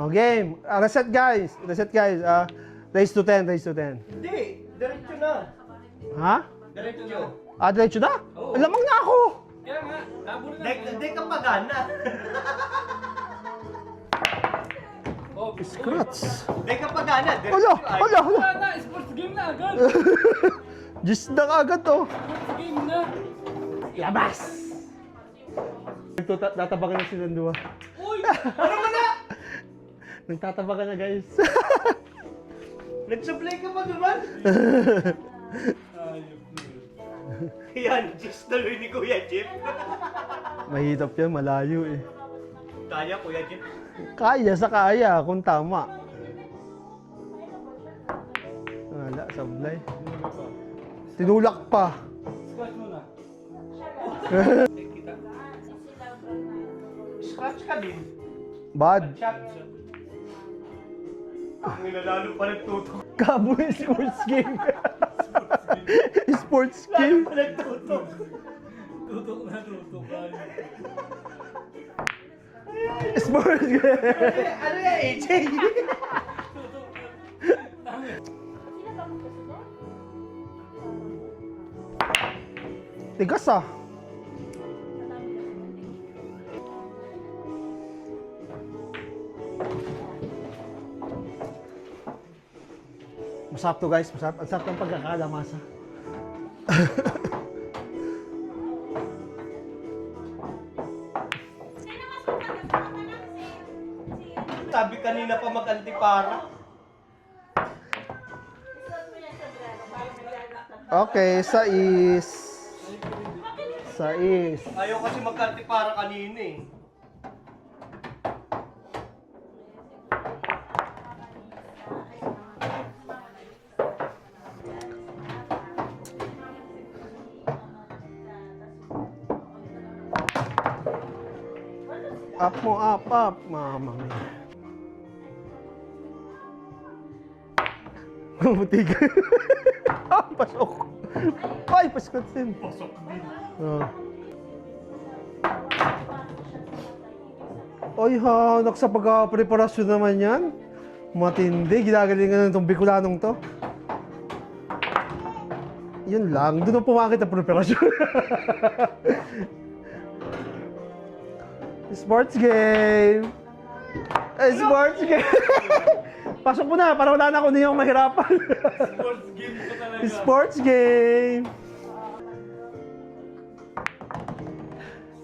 Oh, game. Reset guys. Reset guys. Raise to 10, raise to 10. Hindi, diretso na. Ha? Diretso. Diretso na? Oo. Lamang na ako. Kaya nga, labo na. Hindi ka pagana. Oh, Scratch. Hindi ka pagana. Hala, hala, hala. wala na, sports game na agad. Just na agad to. Sports game na. Labas! Nagtatabakan na silang dua. Uy, ano mo na? Nagtatabakan na guys. Nag-supply ka pa naman. Ayop na. Yan, just tuloy ni Kuya Jeff. Mahirap yan, malayo eh. Kaya, Kuya Jeff. Kaya sa kaya, kung tama. Wala, sablay. Tinulak pa. Scratch mo na. Kita. Scratch ka din. Bad. Shot. Ang ilalalo pa nagtutok. Kabo yung sports game. Sports game. Pa nagtutok. Tutok na, tutok. Sports game. Ano yan, AJ? Tigas ah. Masarap to guys, masarap. Ang sarap ng pagkakalamasa. Sabi kanina pa mag-antipara. Okay, sais. Sais. Ayaw kasi mag-antipara kanina eh. Up mo, up. Mama mia. Butig. Pasok. Ay, pasok din. Pasok din. Ay, hanak sa pagka-preparasyon naman yan. Matindi. Ginagalingan ng itong Bicolanong to. Yun lang. Doon ang pumakit ang preparasyon. Sports game! Sports game! Pasok mo na, para wala na ako niyong mahirapan. Sports game ka talaga. Sports game!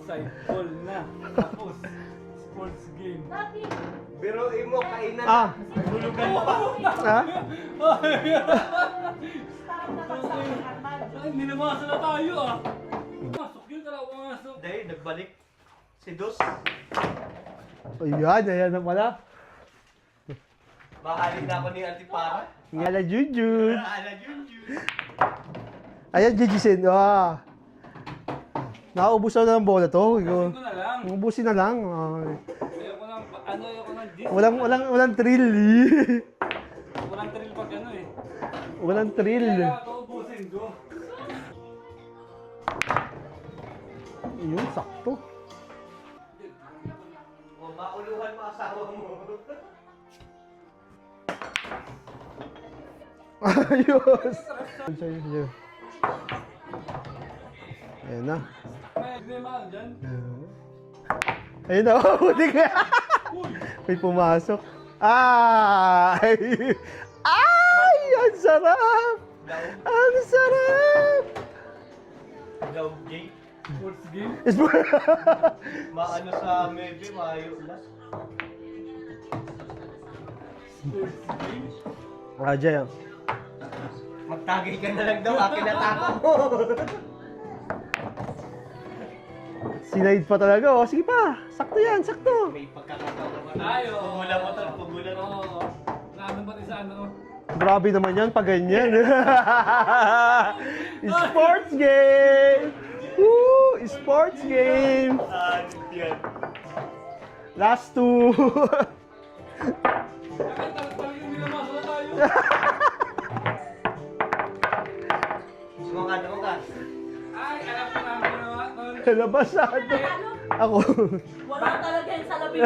Side ball na. Tapos, sports game. Pero mo, kainan Ah. Hulugan pa. Ha? Ay, ninamasa na tayo ah. Masok yun, talaga pumasok. Dahil nagbalik si Dos. Ayan na pala. Mahalin na ako ni antipara. Ngala Jujud. Ala Junjun. Ayan, Jijisin. Nauubusan na ng bola to. Ito na lang. Ubusin na lang. Ayoko ng, ayoko ng disc. Walang thrill. Walang thrill pag ano eh. Walang thrill. Kaya ito ubusin ko. Yun, sakto. O, mauluhan mo asawa mo. Ayos! Ayan na. May mahal dyan. Ayun na, huli ka. May pumasok. Ay! Ay! Ang sarap! Ang sarap! Daw gay. Sports game. Maano sa medyo, maayo lang. Sports game. Raja yan. Magtagay ka na lang daw, akin na tako mo. Sinaid pa talaga. O, sige pa. Sakto yan, sakto. May pagkakataon naman. Tayo. Pagula mo to, pagula mo. Oo. Naano ba sa ano? Grabe naman yan pag ganyan. Sports game! Woo! Sports game! Yan. Last two. Bakit talagang ninamasa na tayo? Sumakan mo ka. Ay, alam ko na ang ginawa. Labasado. Ako. Wala talaga yung salamin.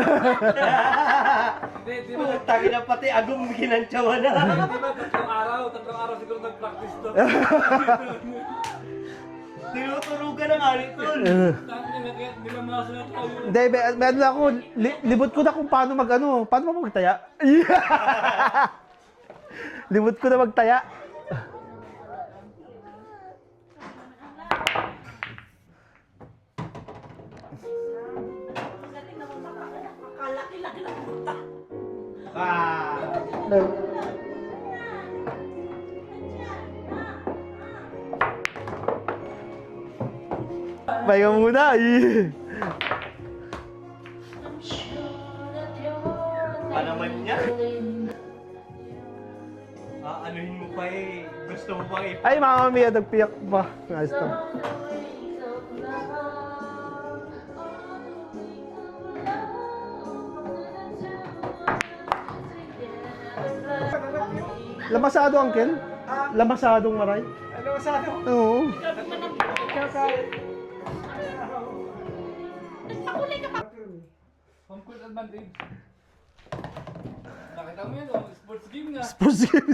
Hindi, di ba, Putang ina pati agong ginantsawa na. di ba, tatlong araw siguro nag-practice to. Tinuturugan ng aritol. Tangin na kaya nilamasa na tayo. Hindi, meron na ako, libot ko na kung paano paano ba magtaya? Libot ko na magtaya. Kalaki-laki na puta. Ah. Pahinga muna. Pa naman niya. Anuhin mo pa eh. Gusto mo pa eh. Ay, Mama Mia, nagpiyak pa. Ayos to. Lamasado, Uncle? Lamasadong maray? Ano masyado? Oo. Nagpakulay ka pa. Home court advantage. Nakita mo yun, oh, sports game nga. Sports game.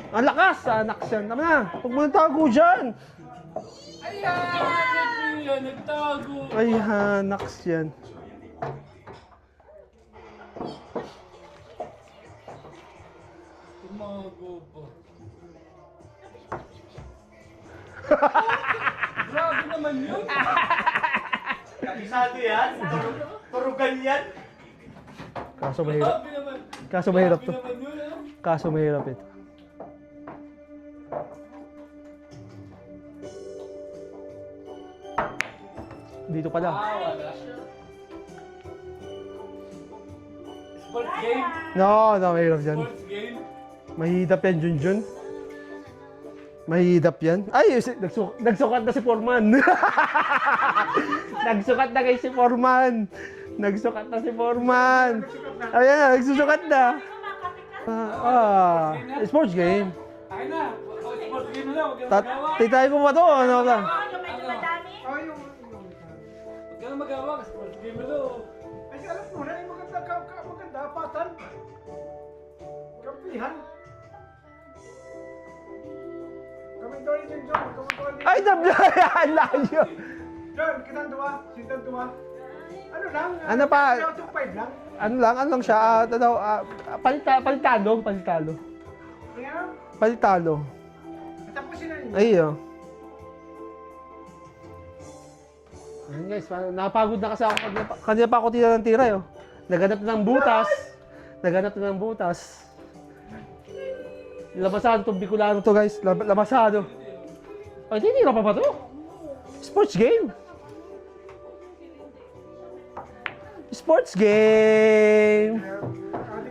Ang lakas! Anak siya. Tama na. Huwag mo nang tago dyan. Ayan, nagtago. Ay, hanak yan. Tumago pa. Grabe naman yun. Kabisado yan. Turugan yan. Kaso mahirap. Grabe naman. Kaso mahirap to. Grabe naman yun, ano? Kaso mahirap ito. Dito pala. Wala. Sports game? No, mahirap yan. Sports game? Mahidap yan, Junjun. Mahidap yan. Ay, nagsukat na si Foreman. Nagsukat na kay si Foreman. Nagsukat na si Foreman. Ayan, nagsusukat na. Sports game. Akin na. Sports game na lang. Huwag ka na magawa. Titay mo ba to? Ano ba? Oh, yung medyo madami. Huwag ka na magawa. Sports game na lang. Ay, alam mo na, yung maganda, patan. Kampihan. Kami doon yung John, kami doon yung... Ay, ang layo. John, kitang duwa, sintang duwa. Ano lang? Ano pa? 5 lang. Ano lang siya? Palitalo. Kaya, Palitalo. tapusin na ninyo. Ay, oh. Ayan guys, napagod na kasi ako. Kanina pa ako tira ng tira, oh. Naghanap na ng butas. Lamasado itong Bicolano to, guys. Lamasado. Ay, tinira pa ba to? Sports game. Sports game.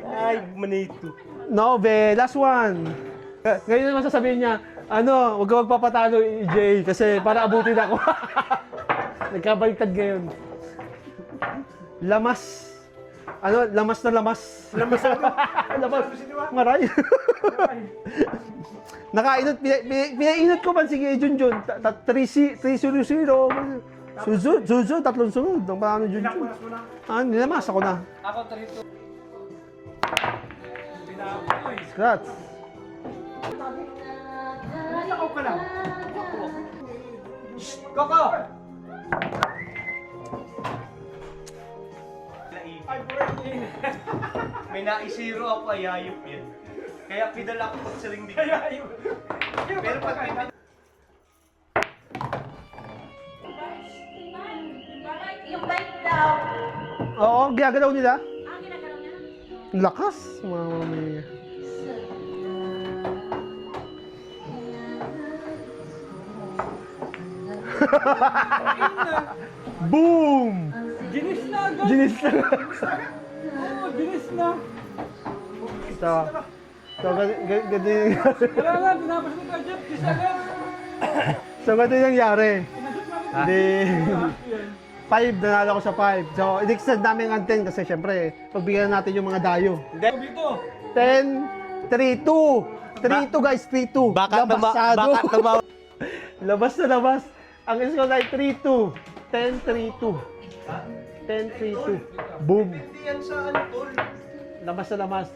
Ay, manito. Nove, last one. Ngayon naman sasabihin niya, huwag ka magpapatalo, EJ, kasi para abutin ako. Nagkabaliktad ngayon. Lamas. Lamas na lamas. Lamas. Maray. Nakainot, pinainot ko man sige, Junjun. 3-0. Suzo, tatlong sunod. Ang paano, Junjun? Nilamas ako na. Ako 3-2. Pinako ko eh. Scratch. Nakaw ka lang. Koko! Ay, pwede. May naisiro ako ay ayop yan. Kaya pidala ko pag siling bigla. Kaya yun. Pero pag Yung bike daw. Oo, ginagalaw nila. Ginagalaw niya. Ang lakas. Mama mia. Boom! Ginis na agad. Ginis na. Oo, ginis na. Ito. So, ganito yung Wala nga, tinapos mo ka, Jeff. Gis agad. So, ganito yung nangyari. Pinasot namin. Hindi. 5, nanalo ko sa 5. So, in-extend namin ang 10 kasi syempre, pagbigyan natin yung mga dayo. Ako dito. 10, 3-2. 3-2 guys, 3-2. Labasado. Labas na labas. Ang score ay 3-2. 10-3-2. Ha? 10-3-2. Boom. Hindi yan sa ano, tol. Lamas na lamas.